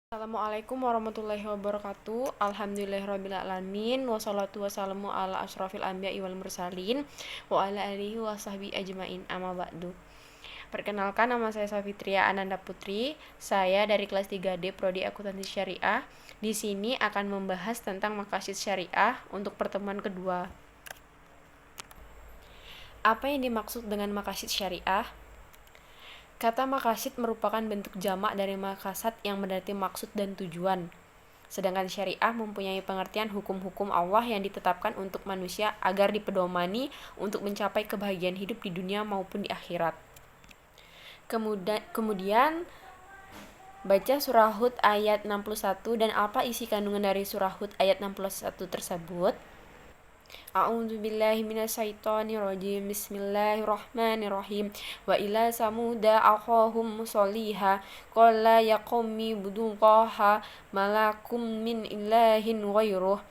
Assalamualaikum warahmatullahi wabarakatuh. Alhamdulillahirrabbilalamin. Wassalatu wassalamu ala ashrafil anbiya'i wal mursalin wa ala alihi wa sahbihi ajmain, amma ba'du. Perkenalkan, nama saya Safitria Ananda Putri. Saya dari kelas 3D Prodi Akuntansi Syariah. Di sini akan membahas tentang maqasid syariah untuk pertemuan kedua. Apa yang dimaksud dengan maqasid syariah? Kata maqasid merupakan bentuk jamak dari maqasad yang berarti maksud dan tujuan. Sedangkan syariah mempunyai pengertian hukum-hukum Allah yang ditetapkan untuk manusia agar dipedomani untuk mencapai kebahagiaan hidup di dunia maupun di akhirat. Kemudian baca surah Hud ayat 61 dan apa isi kandungan dari surah Hud ayat 61 tersebut. A'udzubillahi minasyaitonirrajim. Bismillahirrahmanirrahim. Wa ila samuda akhahum sholiha qala ya qaumi budullaha malakum min ilahin ghairuh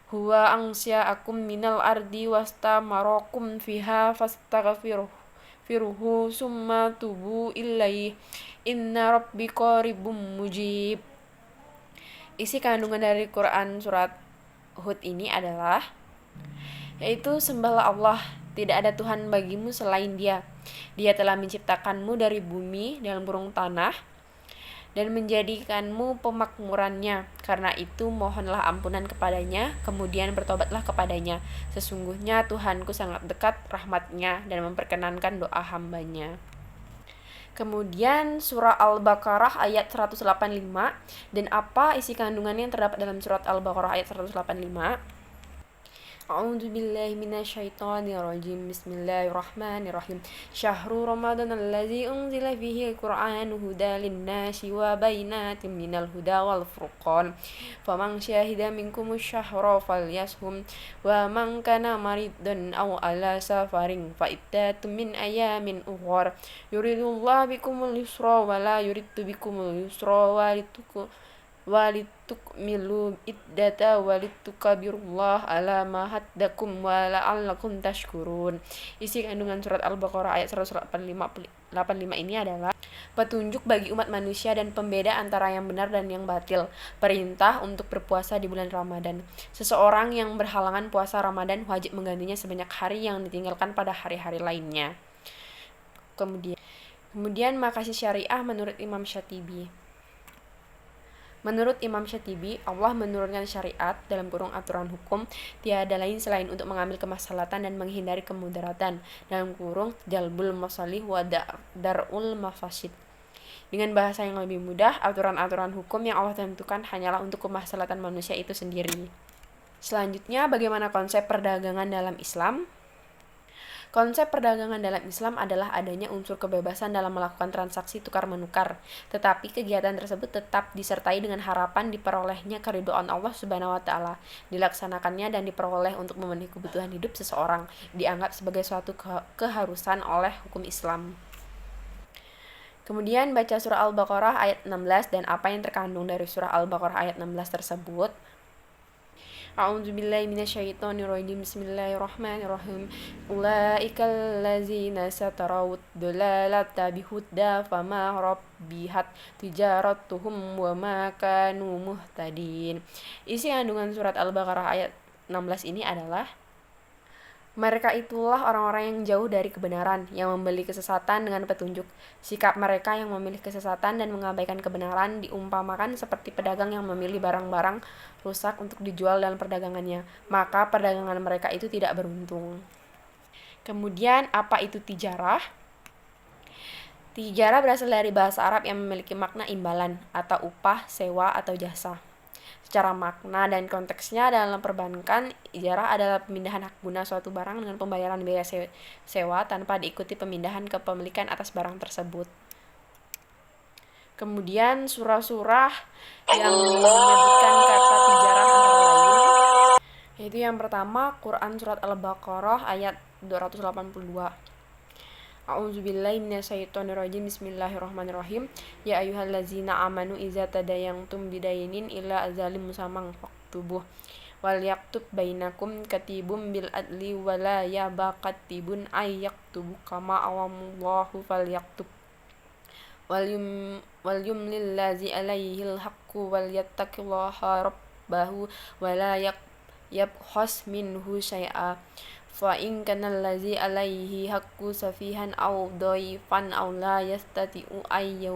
huwa ansya'akum minal ardi wastamarakum fiha fastaghfiruhu summa tubu ilaihi inna rabbi qaribum mujib. Isi kandungan dari Quran surat Hud ini adalah yaitu sembahlah Allah, tidak ada Tuhan bagimu selain Dia. Dia telah menciptakanmu dari bumi dalam burung tanah dan menjadikanmu pemakmurannya. Karena itu mohonlah ampunan kepadanya, kemudian bertobatlah kepadanya. Sesungguhnya Tuhanku sangat dekat rahmatnya dan memperkenankan doa hambanya. Kemudian surah Al-Baqarah ayat 185 dan apa isi kandungannya yang terdapat dalam surat Al-Baqarah ayat 185. A'udzubillahi minasyaitonirrajim. Bismillahirrahmanirrahim. Syahrul Ramadan allazi unzila fihi al-Qur'anu hudan lin-nasi wa bayyinatin minal huda wal furqan. Faman syahida minkumus syahra falyashum wa man kana maridan aw ala safarin fa iddatun min ayamin ukhra. Yuridullahu bikumul yusra wa la yuridu bikumul yusra walitukmilu iddata walitukabirullah ala ma haddakum wa la'allakum tashkurun. Isi kandungan surat Al-Baqarah ayat 185 ini adalah petunjuk bagi umat manusia dan pembeda antara yang benar dan yang batil. Perintah untuk berpuasa di bulan Ramadan. Seseorang yang berhalangan puasa Ramadan wajib menggantinya sebanyak hari yang ditinggalkan pada hari-hari lainnya. Kemudian maqasid syariah menurut Imam Syatibi. Menurut Imam Syatibi, Allah menurunkan syariat dalam kurung aturan hukum tiada lain selain untuk mengambil kemaslahatan dan menghindari kemudaratan dalam kurung jalbul masalih wa dar'ul mafasid. Dengan bahasa yang lebih mudah, aturan-aturan hukum yang Allah tentukan hanyalah untuk kemaslahatan manusia itu sendiri. Selanjutnya, bagaimana konsep perdagangan dalam Islam? Konsep perdagangan dalam Islam adalah adanya unsur kebebasan dalam melakukan transaksi tukar-menukar, tetapi kegiatan tersebut tetap disertai dengan harapan diperolehnya keridhaan Allah Subhanahu wa taala, dilaksanakannya dan diperoleh untuk memenuhi kebutuhan hidup seseorang, dianggap sebagai suatu keharusan oleh hukum Islam. Kemudian baca surah Al-Baqarah ayat 16 dan apa yang terkandung dari surah Al-Baqarah ayat 16 tersebut. A'udzubillahi minasyaitonirrajim. Bismillahirrahmanirrahim. Ulaikal ladzina satarawud dalalata bihudda fama rabbihat tijaratuhum wa ma kanu muhtadin. Isi kandungan surat Al-Baqarah ayat 16 ini adalah mereka itulah orang-orang yang jauh dari kebenaran, yang membeli kesesatan dengan petunjuk. Sikap mereka yang memilih kesesatan dan mengabaikan kebenaran diumpamakan seperti pedagang yang memilih barang-barang rusak untuk dijual dalam perdagangannya. Maka perdagangan mereka itu tidak beruntung. Kemudian, apa itu tijarah? Tijarah berasal dari bahasa Arab yang memiliki makna imbalan, atau upah, sewa, atau jasa. Secara makna dan konteksnya dalam perbankan, ijarah adalah pemindahan hak guna suatu barang dengan pembayaran biaya sewa tanpa diikuti pemindahan kepemilikan atas barang tersebut. Kemudian surah-surah yang menyebutkan kata tijarah antara lain, yaitu yang pertama Quran surat Al-Baqarah ayat 282. A'udzubillahi minasyaitonirrajim. Bismillahirrahmanirrahim. Ya ayyuhallazina amanu idza tadayantum bidainin ila azalim musamman faktubuh wal yaktub bainakum katibum bil adli wala yaba katibun ay yaktubu kama awamullahu fal yaktub walyumlil ladzi alaihil haqqu walyattaqillaha rabbahu wala yabkhas minhu syai'a fa in kana allazi alaihi haqqu safihan aw dhaifan aw la yastati'u ay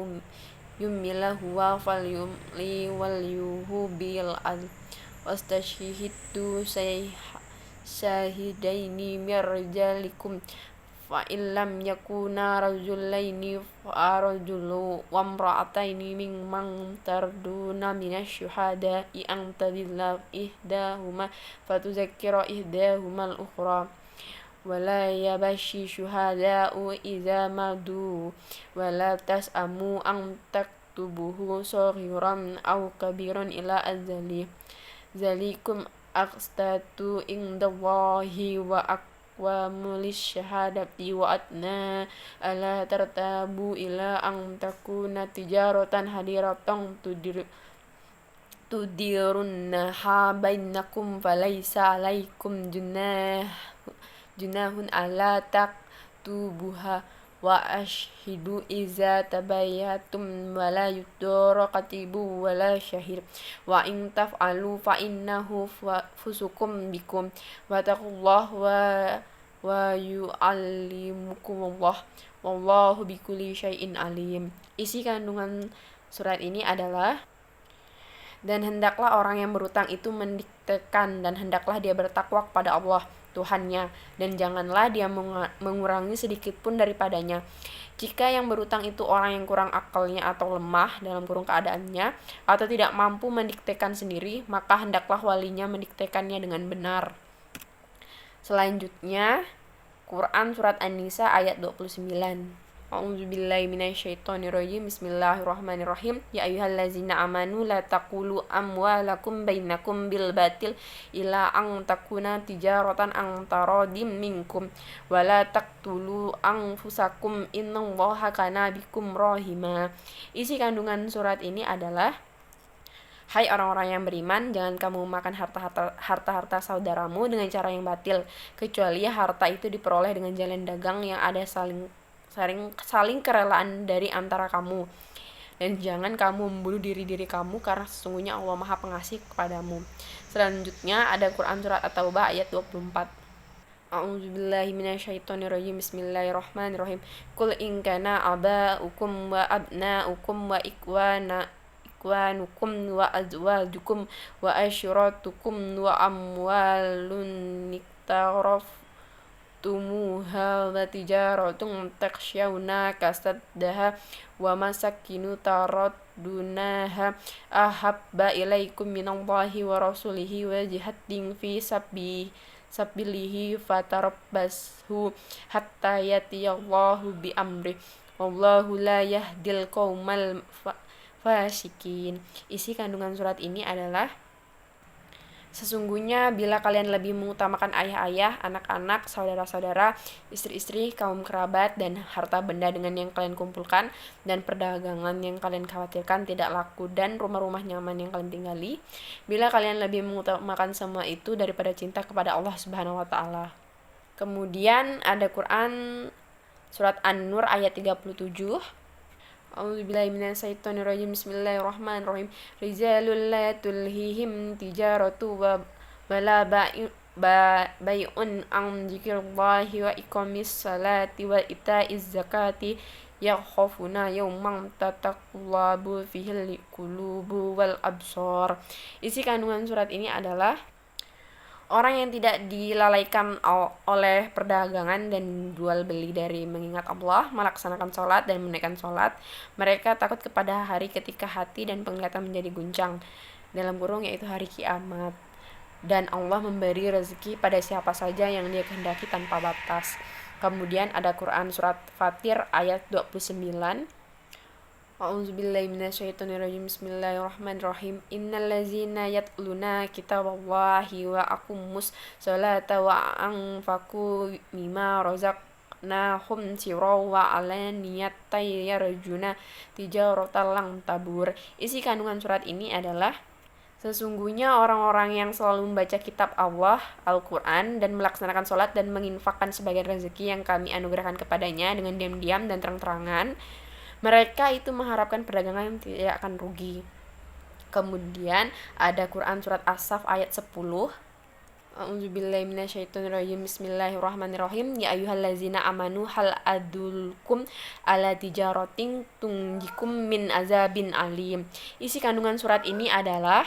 yummila huwa falyumli walyuhu bil adl wastashhidu syahidaini mir rijalikum fa illam yakuna rajulaini fa rajulu wa imra'ataini mimman tarduna minasyuhada'i an tadilla ihdahuma fatuzakkira ihdahuma al-ukhra wala yabashi syuhada'u idza madu wala tas'amu an taktubuhu saghiran aw kabiran ila azali zalikum aqstatu indallahi wa wa mulis syahadati wa adna ala tartabu ila ang takuna tijaratan hadiratan tudirunnaha bainakum falaysa alaikum junahun ala taktubuha wa ashhidu iza tabayatum wala yudara katibu wala syahid wa in taf'alu fa innahu fusukum bikum wa taqullah wa yu'allimukumullah wallahu bikulli syai'in alim. Isi kandungan surat ini adalah, dan hendaklah orang yang berutang itu mendiktekan, dan hendaklah dia bertakwa kepada Allah Tuhannya, dan janganlah dia mengurangi sedikit pun daripadanya. Jika yang berutang itu orang yang kurang akalnya atau lemah dalam kurung keadaannya, atau tidak mampu mendiktekan sendiri, maka hendaklah walinya mendiktekannya dengan benar. Selanjutnya, Quran Surat An-Nisa ayat 29. A'udzubillahi minasyaitonirrajim. Bismillahirrahmanirrahim. Ya ayyuhallazina amanu la taqulu amwalakum bainakum bil batil ila an takuna tijaratan an taradim minkum wa la taqtulu anfusakum innallaha kana bikum rahima. Isi kandungan surat ini adalah, hai orang-orang yang beriman, jangan kamu makan harta-harta saudaramu dengan cara yang batil, kecuali harta itu diperoleh dengan jalan dagang yang ada saling kerelaan dari antara kamu. Dan jangan kamu membunuh diri kamu, karena sesungguhnya Allah Maha Pengasih kepadamu. Selanjutnya ada Quran Surat At-Taubah ayat 24. A'udzubillahi minasyaitonirrajim. Bismillahirrahmanirrahim. Qul in kana aba'ukum wa abna'ukum wa ikwanukum wa azwajukum wa ashiratukum wa amwalun tumuha wa tijaratun takshawna kasadaha wa masakinu taraddunaha ahabba ilaikum minallahi wa rasulihi wa jihadin fi sabilihi fatarabbasu hatta yatiyallahu bi amri wallahu la yahdil qaumal fasikin. Isi kandungan surat ini adalah, sesungguhnya bila kalian lebih mengutamakan ayah-ayah, anak-anak, saudara-saudara, istri-istri, kaum kerabat, dan harta benda dengan yang kalian kumpulkan, dan perdagangan yang kalian khawatirkan tidak laku, dan rumah-rumah nyaman yang kalian tinggali, bila kalian lebih mengutamakan semua itu daripada cinta kepada Allah Subhanahu wa Ta'ala. Kemudian ada Quran Surat An-Nur ayat 37. A'udzubillahi minasyaitonirrajim. Bismillahirrahmanirrahim. Rijalul la tulhihim tijaratu wa la bai'un an dzikrillahi wa iqamis salati wa itaiz zakati yakhafuna yawman tataqallabu fihil qulubu wal absar. Isi kandungan surat ini adalah, orang yang tidak dilalaikan oleh perdagangan dan jual beli dari mengingat Allah, melaksanakan sholat dan menunaikan sholat. Mereka takut kepada hari ketika hati dan penglihatan menjadi guncang, dalam kurung yaitu hari kiamat. Dan Allah memberi rezeki pada siapa saja yang Dia kehendaki tanpa batas. Kemudian ada Quran Surat Fatir ayat 29. A'udzubillahi minasyaitonirrajim. Bismillahirrahmanirrahim. Innallazina yatluna kitaballahi wa aqamus sholata wa anfaqu mimma razaqnahum sirran wa alaniyatan yarjuna tijaratan lan tabur. Isi kandungan surat ini adalah, sesungguhnya orang-orang yang selalu membaca kitab Allah, Al-Quran, dan melaksanakan sholat dan menginfakkan sebagian rezeki yang kami anugerahkan kepadanya dengan diam-diam dan terang-terangan, Mereka itu mengharapkan perdagangan yang tidak akan rugi. Kemudian ada Quran surat As-Saff ayat 10. A'udzubillahi minasyaitonirrajim. Bismillahirrahmanirrahim. Ya ayyuhallazina amanu hal adulkum ala tijaratin tunjikum min azabin alim. Isi kandungan surat ini adalah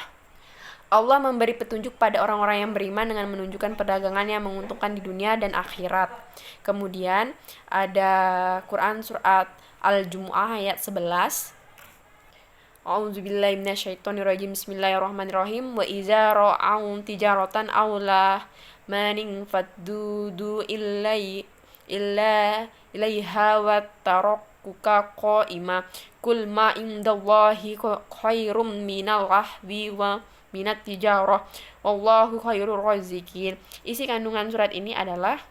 Allah memberi petunjuk pada orang-orang yang beriman dengan menunjukkan perdagangan yang menguntungkan di dunia dan akhirat. Kemudian ada Quran surat Al-Jumu'ah ayat 11. A'udzubillahi minasyaitonirrajim. Bismillahirrahmanirrahim. Wa iza ra'au tijaratan aw manin faddudu ilaiha wa tarakkuka qa'ima kul ma indallahi khairum minal lahwi wa minat tijarah wallahu khairur razikin. Isi kandungan surat ini adalah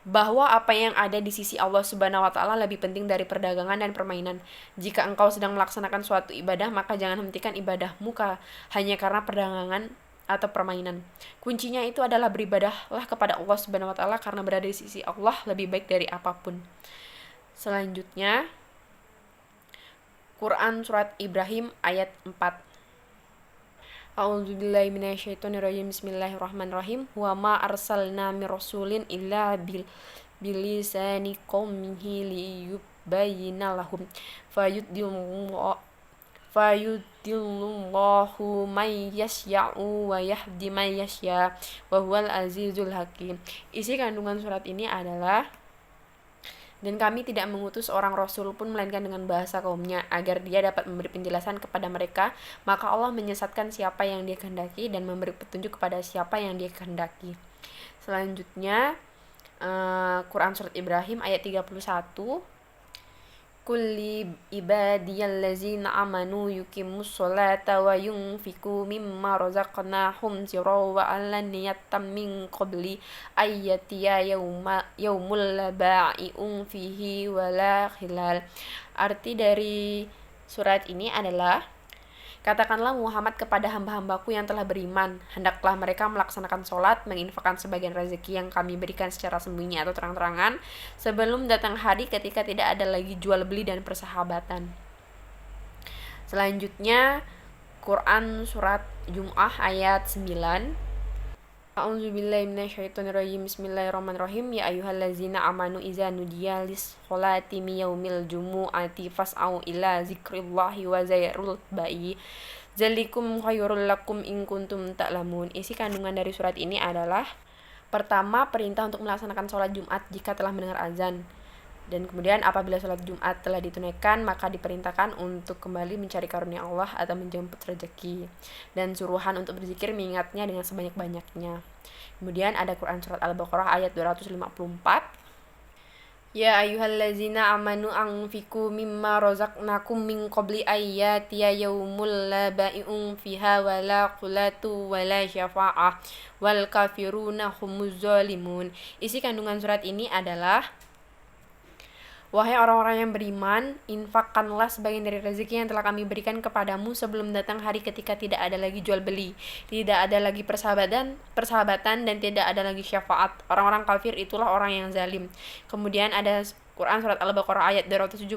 bahwa apa yang ada di sisi Allah Subhanahu wa taala lebih penting dari perdagangan dan permainan. Jika engkau sedang melaksanakan suatu ibadah, maka jangan hentikan ibadahmu hanya karena perdagangan atau permainan. Kuncinya itu adalah beribadahlah kepada Allah Subhanahu wa taala karena berada di sisi Allah lebih baik dari apapun. Selanjutnya Quran surat Ibrahim ayat 4. A'udzubillahi minasyaitonirrajim. Bismillahirrahmanirrahim. Wa ma arsalna mir rasulin illa bilisani qaumihi liyubayyina lahum fayudillahu man yasya'u wa yahdi man yasya wa huwal azizul hakim. Isi kandungan surat ini adalah dan kami tidak mengutus seorang rasul pun melainkan dengan bahasa kaumnya agar dia dapat memberi penjelasan kepada mereka, maka Allah menyesatkan siapa yang dia kehendaki dan memberi petunjuk kepada siapa yang dia kehendaki. Selanjutnya Quran surat Ibrahim ayat 31. Kulli ibadiyallazina amanu yuqimus sholata wa yunfiqu mimma razaqnahum sirran wa alaniyatan min qabli ayyatiya yaumul la bai'un fihi wala khilal. Arti dari surat ini adalah katakanlah Muhammad kepada hamba-hambaku yang telah beriman, hendaklah mereka melaksanakan sholat, menginfakkan sebagian rezeki yang kami berikan secara sembunyi atau terang-terangan, sebelum datang hari ketika tidak ada lagi jual beli dan persahabatan. Selanjutnya Quran surat Jumu'ah ayat 9. A'udzubillahi minasyaitonirrajim. Bismillahirrahmanirrahim. Ya ayyuhallazina amanu iza nudiya lis-sholati min yaumil jumu'ati fas'au ila zikrillahi wa zairul ba'i zalikum khairul lakum in kuntum ta'lamun. Isi kandungan dari surat ini adalah pertama, perintah untuk melaksanakan sholat Jumat jika telah mendengar azan. Dan kemudian apabila sholat Jumat telah ditunaikan, maka diperintahkan untuk kembali mencari karunia Allah atau menjemput rezeki. Dan suruhan untuk berzikir mengingatnya dengan sebanyak-banyaknya. Kemudian ada Quran surat Al-Baqarah ayat 254. Ya ayyuhallazina amanu anfiqu mimma razaqnakum min qabli ayyatiya yaumul la bai'un fiha wala qulatu wala syafa'ah wal kafiruna humuz zalimun. Isi kandungan surat ini adalah wahai orang-orang yang beriman, infakkanlah sebagian dari rezeki yang telah kami berikan kepadamu sebelum datang hari ketika tidak ada lagi jual beli, tidak ada lagi persahabatan dan tidak ada lagi syafaat. Orang-orang kafir itulah orang yang zalim. Kemudian ada Quran surat Al-Baqarah ayat 275.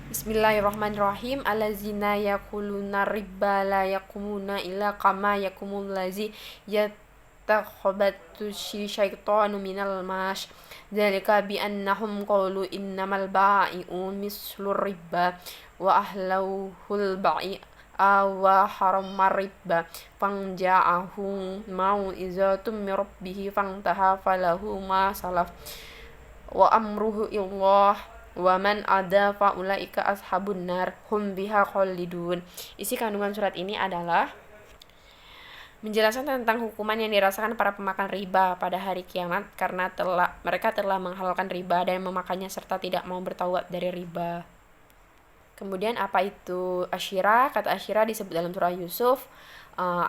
Bismillahirrahmanirrahim. Allazina yakuluna riba la yakumuna illa kama yakumul lazi yatakhabatu syaitanu minal mas. Dzalika bi annahum qalu innamal bai'u mislur riba wa ahlauhul bai'a wa haramar riba fanja'ahu mau'izatum mir rabbih fantaha falahu ma salaf wa amruhu illallah wa man ada fa ulaika ashabun nar hum biha khalidun. Isi kandungan surat ini adalah menjelaskan tentang hukuman yang dirasakan para pemakan riba pada hari kiamat karena mereka telah menghalalkan riba dan memakannya serta tidak mau bertaubat dari riba. Kemudian apa itu asyirah? Kata asyirah disebut dalam surah Yusuf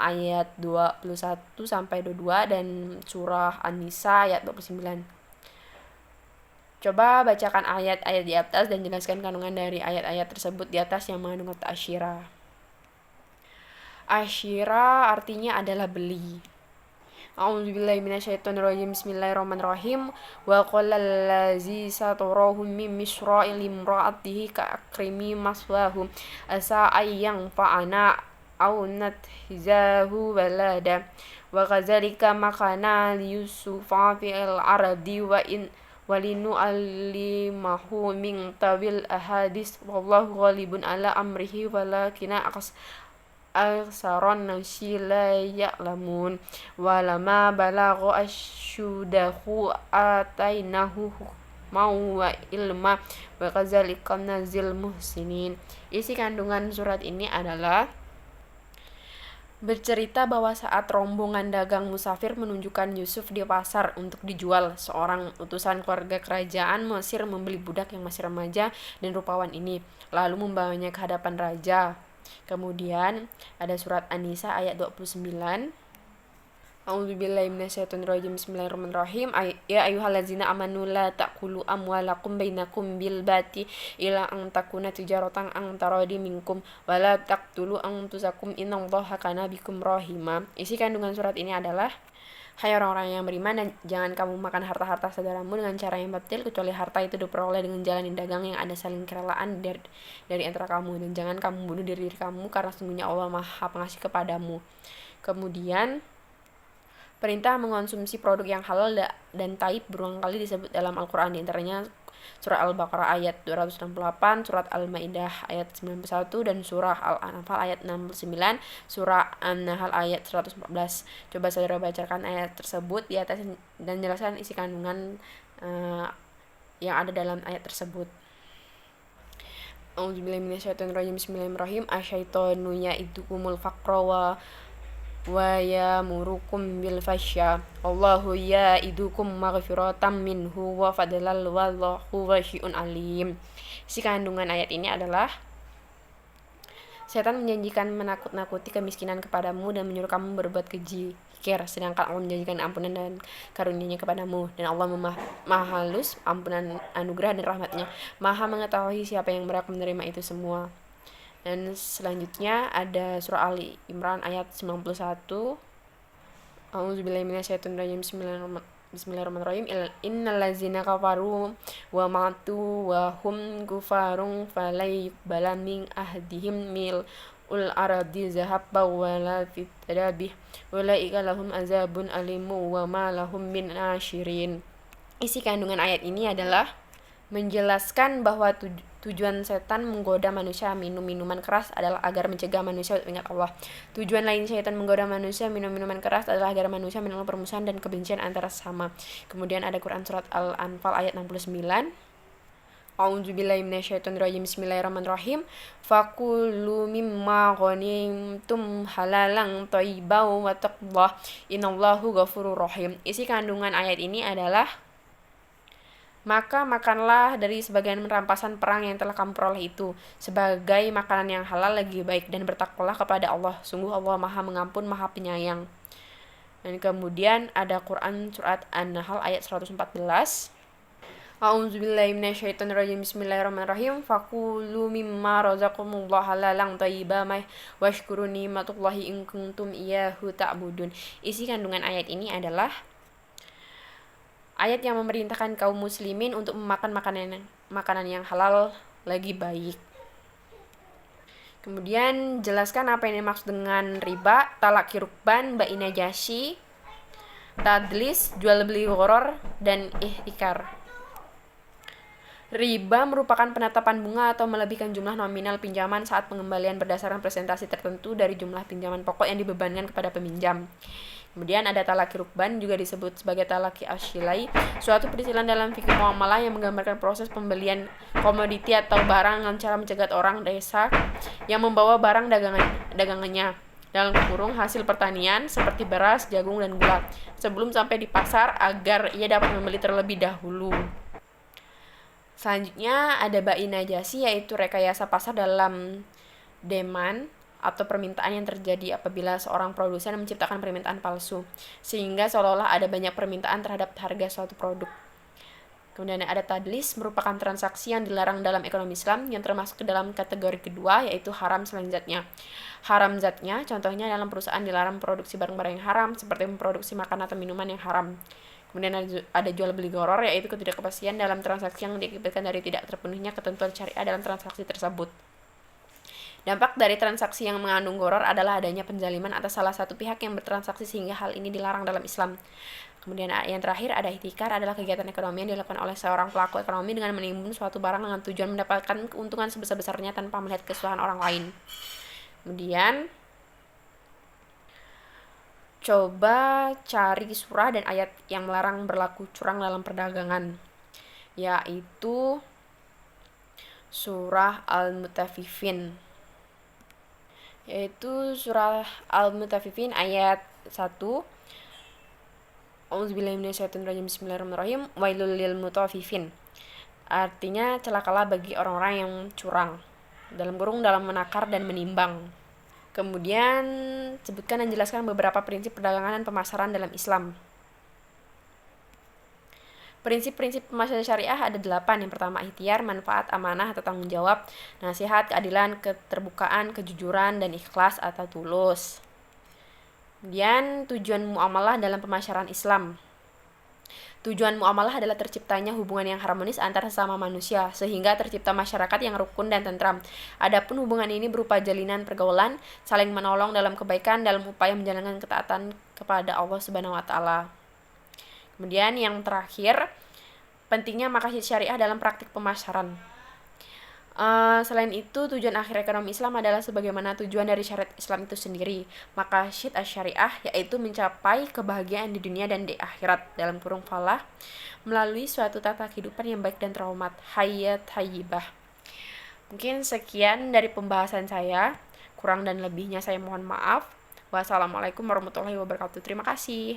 ayat 21 sampai 22 dan surah An-Nisa ayat 29. Coba bacakan ayat-ayat di atas dan jelaskan kandungan dari ayat-ayat tersebut di atas yang mengandung kata asyirah. Asyirah artinya adalah beli. A'udzubillahi minasyaitonirrajim. Bismillahirrahmanirrahim. Wa qala allazi satarahum min misra'il imra'atihi ka'akrimi maswahum asa ayyang fa'ana aw nathizahu walada. Wa kadzalika makana liyusufa fil ardi walinu alimahu min tawil ahadis wallahu ghalibun ala amrihi walakina aksaron nasi la ya'lamun. Walama balagha asyudahu atainahu mau wa ilma wa kadzalika nazil muhsinin. Isi kandungan surat ini adalah bercerita bahwa saat rombongan dagang musafir menunjukkan Yusuf di pasar untuk dijual, seorang utusan keluarga kerajaan Mesir membeli budak yang masih remaja dan rupawan ini, lalu membawanya ke hadapan raja. Kemudian ada surat An-Nisa ayat 29. A'udzubillahi minasyaitonirrajim. Bismillahirrahmanirrahim. Ya ayyuhallazina amanu la ta'kulu amwalakum bainakum bil bati ila an takuna tijaratan an taradi minkum wa la taqtulu anfusakum innallaha kana bikum rahima. Isi kandungan surat ini adalah: hai orang-orang yang beriman, dan jangan kamu makan harta-harta saudaramu dengan cara yang batil, kecuali harta itu diperoleh dengan jalan dagang yang ada saling kerelaan dari antara kamu, dan jangan kamu bunuh diri kamu, karena sesungguhnya Allah Maha Pengasih kepadamu. Kemudian perintah mengonsumsi produk yang halal dan taib berulang kali disebut dalam Al-Quran, diantaranya surah Al-Baqarah ayat 268, surat Al-Ma'idah ayat 91, dan surah Al-Anfal ayat 69, surah An-Nahl ayat 114. Coba saudara bacakan ayat tersebut di atas dan jelaskan isi kandungan yang ada dalam ayat tersebut. A'udzubillahi minasyaitonirrajim. Bismillahirrahmanirrahim. Asyaitonu ya'idukumul faqra wa yamurukum bil fasya Allahu ya'idukum maghfiratan minhu wa fadlal wallahu wasi'un alim. Isi kandungan ayat ini adalah: setan menjanjikan menakut-nakuti kemiskinan kepadamu dan menyuruh kamu berbuat keji, sedangkan Allah menjanjikan ampunan dan karunia-Nya kepadamu, dan Allah maha halus ampunan, anugerah dan rahmatnya, maha mengetahui siapa yang berhak menerima itu semua. Dan selanjutnya ada surah Ali Imran ayat 91. A'udzubillahi minasyaitonirrajim. Bismillahirrahmanirrahim. Innal ladzina kafaru wa matu wa hum kufarun falay yuqbala min ahdihim mil ul aradi zahabba wala fitadabih ulaika lahum azabun alimu wa ma lahum min nashirin. Isi kandungan ayat ini adalah menjelaskan bahwa tujuan setan menggoda manusia minum minuman keras adalah agar mencegah manusia untuk ingat Allah. Tujuan lain setan menggoda manusia minum minuman keras adalah agar manusia menolak permusuhan dan kebencian antara sesama. Kemudian ada Quran surat Al-Anfal ayat 69. A'udzubillahi minasyaitonirrajim. Bismillahirrahmanirrahim. Fakulu mimma ghanimtum halalan thayyiban wattaqullah inallahu ghafurur rahim. Isi kandungan ayat ini adalah: maka makanlah dari sebagian rampasan perang yang telah kamu peroleh itu sebagai makanan yang halal lagi baik, dan bertakwalah kepada Allah, sungguh Allah Maha Mengampun, Maha Penyayang. Dan kemudian ada Quran surat An-Nahl ayat 114. A'udzubillahi minasyaitonirrajim. Bismillahirrahmanirrahim. Fakulu mimma razaqakumullahu halalan thayyiban washkuru ni'matallahi in kuntum iyyahu ta'budun. Isi kandungan ayat ini adalah ayat yang memerintahkan kaum muslimin untuk memakan makanan yang halal lagi baik. Kemudian jelaskan apa yang dimaksud dengan riba, talak rukban, bai najasyi, tadlis, jual beli gharar, dan ihtikar. Riba merupakan penetapan bunga atau melebihkan jumlah nominal pinjaman saat pengembalian berdasarkan presentasi tertentu dari jumlah pinjaman pokok yang dibebankan kepada peminjam. Kemudian ada talaki rukban, juga disebut sebagai talaki asyilai, suatu peristilan dalam fikih muamalah yang menggambarkan proses pembelian komoditi atau barang dengan cara mencegat orang desa yang membawa barang dagangannya dalam kurung hasil pertanian seperti beras, jagung, dan gula sebelum sampai di pasar agar ia dapat membeli terlebih dahulu. Selanjutnya ada bai najasi, yaitu rekayasa pasar dalam demand atau permintaan yang terjadi apabila seorang produsen menciptakan permintaan palsu sehingga seolah-olah ada banyak permintaan terhadap harga suatu produk. Kemudian ada tadlis, merupakan transaksi yang dilarang dalam ekonomi Islam yang termasuk ke dalam kategori kedua, yaitu haram selain zatnya. Haram zatnya, contohnya dalam perusahaan dilarang produksi barang-barang yang haram, seperti memproduksi makanan atau minuman yang haram. Kemudian ada jual beli goror, yaitu ketidakpastian dalam transaksi yang diakibatkan dari tidak terpenuhnya ketentuan syariah dalam transaksi tersebut. Dampak dari transaksi yang mengandung goror adalah adanya penjaliman atas salah satu pihak yang bertransaksi sehingga hal ini dilarang dalam Islam. Kemudian yang terakhir ada ihtikar, adalah kegiatan ekonomi yang dilakukan oleh seorang pelaku ekonomi dengan menimbun suatu barang dengan tujuan mendapatkan keuntungan sebesar-besarnya tanpa melihat kesalahan orang lain. Kemudian coba cari surah dan ayat yang melarang berlaku curang dalam perdagangan, yaitu surah Al-Mutaffifin, ayat 1. Auzubillahiminasyaitonirrajim. Bismillahirrahmanirrahim. Wailul lil mutaffifin. Artinya celakalah bagi orang-orang yang curang, dalam menakar dan menimbang. Kemudian sebutkan dan jelaskan beberapa prinsip perdagangan dan pemasaran dalam Islam. Prinsip-prinsip pemasaran syariah ada 8. Yang pertama, ikhtiar, manfaat, amanah atau tanggung jawab, nasihat, keadilan, keterbukaan, kejujuran, dan ikhlas atau tulus. Kemudian tujuan muamalah dalam pemasaran Islam. Tujuan muamalah adalah terciptanya hubungan yang harmonis antara sesama manusia, sehingga tercipta masyarakat yang rukun dan tentram. Adapun hubungan ini berupa jalinan pergaulan, saling menolong dalam kebaikan dalam upaya menjalankan ketaatan kepada Allah Subhanahu wa taala. Kemudian yang terakhir, pentingnya maqasid syariah dalam praktik pemasaran. Selain itu, tujuan akhir ekonomi Islam adalah sebagaimana tujuan dari syariat Islam itu sendiri. Maqasid asy-syariah yaitu mencapai kebahagiaan di dunia dan di akhirat dalam kurung falah melalui suatu tata kehidupan yang baik dan terhormat, hayat thayyibah. Mungkin sekian dari pembahasan saya. Kurang dan lebihnya saya mohon maaf. Wassalamualaikum warahmatullahi wabarakatuh. Terima kasih.